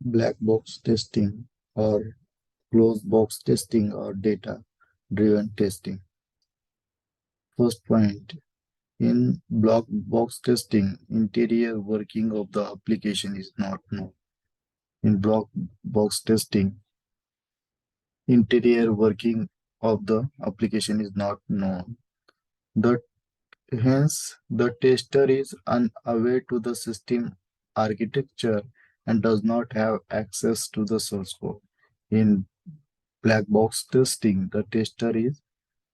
black box testing or closed box testing or data driven testing. First point, in black box testing, interior working of the application is not known. In black box testing, interior working of the application is not known. The Hence, the tester is unaware to the system architecture and does not have access to the source code. In black box testing, the tester is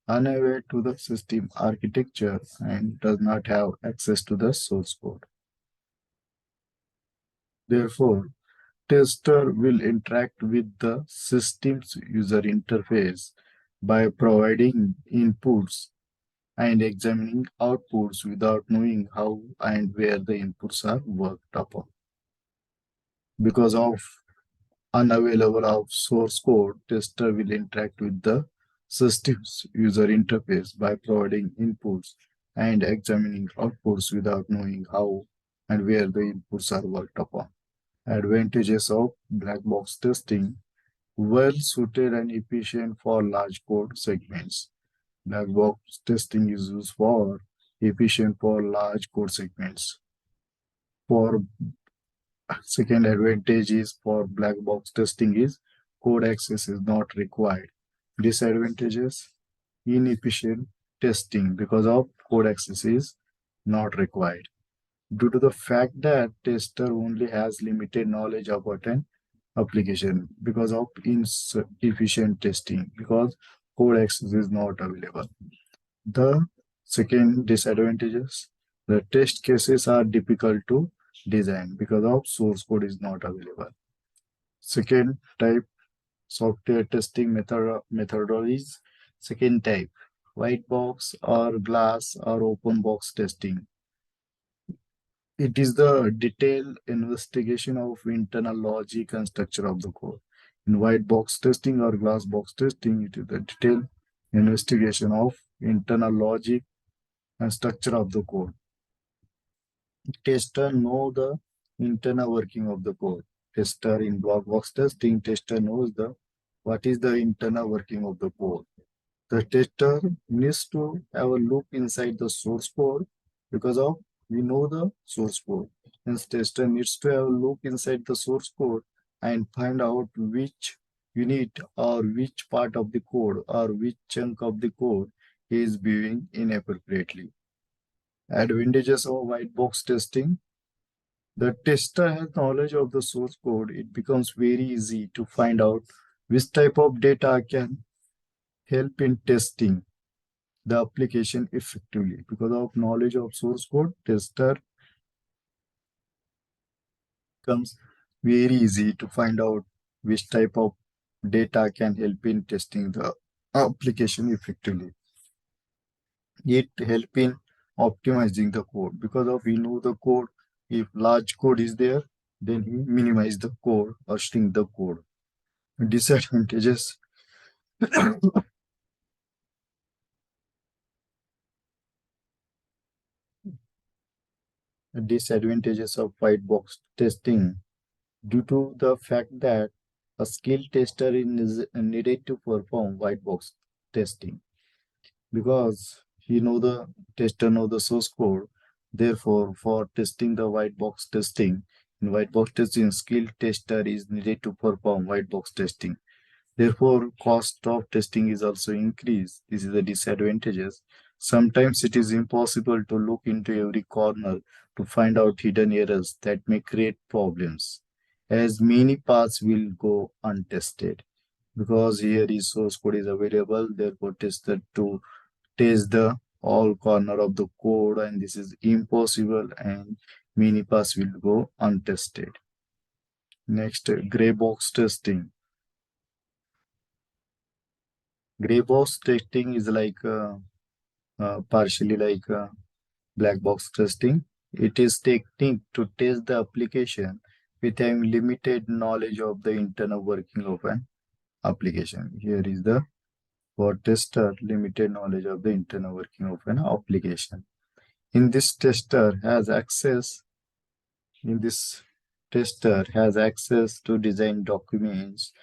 unaware to the system architecture and does not have access to the source code. Therefore, tester will interact with the system's user interface by providing inputs and examining outputs without knowing how and where the inputs are worked upon. Because of unavailable of source code, tester will interact with the system's user interface by providing inputs and examining outputs without knowing how and where the inputs are worked upon. Advantages of black box testing: well suited and efficient for large code segments. Black box testing is used for efficient for large code segments. For second advantage is for black box testing is code access is not required. Disadvantages: inefficient testing because of code access is not required. Due to the fact that tester only has limited knowledge about an application because of inefficient testing because code access is not available. The second disadvantages, the test cases are difficult to design because of source code is not available. Second type, software testing methodologies. Second type, white box or glass or open box testing. It is the detailed investigation of internal logic and structure of the code. In white box testing or glass box testing, it is the detailed investigation of internal logic and structure of the code. Tester know the internal working of the code. Tester in black box testing, tester knows the what is the internal working of the code. The tester needs to have a look inside the source code because of we know the source code. Hence, tester needs to have a look inside the source code and find out which unit or which part of the code or which chunk of the code is behaving inappropriately. Advantages of white box testing: the tester has knowledge of the source code. It becomes very easy to find out which type of data can help in testing the application effectively. Because of knowledge of source code, tester becomes very easy to find out which type of data can help in testing the application effectively. It help in optimizing the code because of we know the code. If large code is there, then we minimize the code or shrink the code. Disadvantages: disadvantages of white box testing due to the fact that a skilled tester is needed to perform white box testing because he know the tester know the source code. Therefore, for testing the white box testing, in white box testing, skilled tester is needed to perform white box testing. Therefore, cost of testing is also increased. This is the disadvantages. Sometimes it is impossible to look into every corner to find out hidden errors that may create problems, as many paths will go untested. Because here is source code is available, therefore tested to test the all corner of the code, and this is impossible, and many paths will go untested. Next, gray box testing. Gray box testing is like partially like black box testing. It is technique to test the application with having limited knowledge of the internal working of an application. Here is the for tester limited knowledge of the internal working of an application. In this tester has access in this tester has access to design documents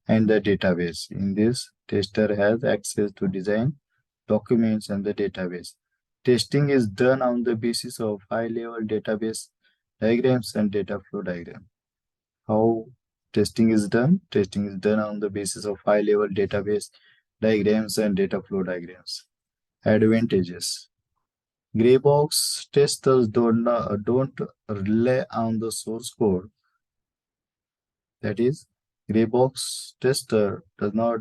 and the database. In this, tester has access to design documents and the database. Testing is done on the basis of high-level database diagrams and data flow diagram. How testing is done? Testing is done on the basis of high-level database diagrams and data flow diagrams. Advantages. Gray box testers don't rely on the source code. That is, gray box tester does not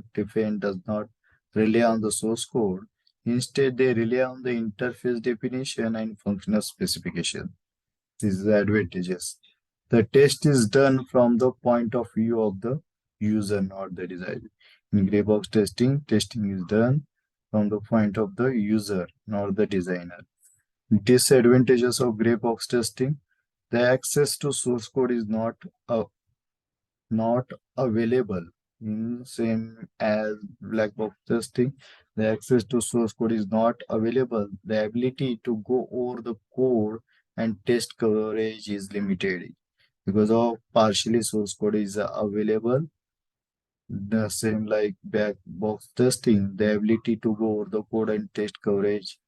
rely on the source code. Instead, they rely on the interface definition and functional specification. This is the advantages. The test is done from the point of view of the user, not the designer. In gray box testing, testing is done from the point of the user, not the designer. Disadvantages of gray box testing: the access to source code is not available in same as black box testing. The access to source code is not available. The ability to go over the code and test coverage is limited because of partially source code is available. The same like black box testing, the ability to go over the code and test coverage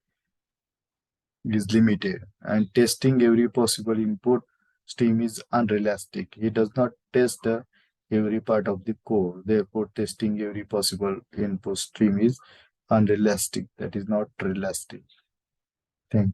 is limited, and testing every possible input stream is unrealistic. It does not test every part of the code. Therefore, testing every possible input stream is unrealistic. That is not realistic. Thank you.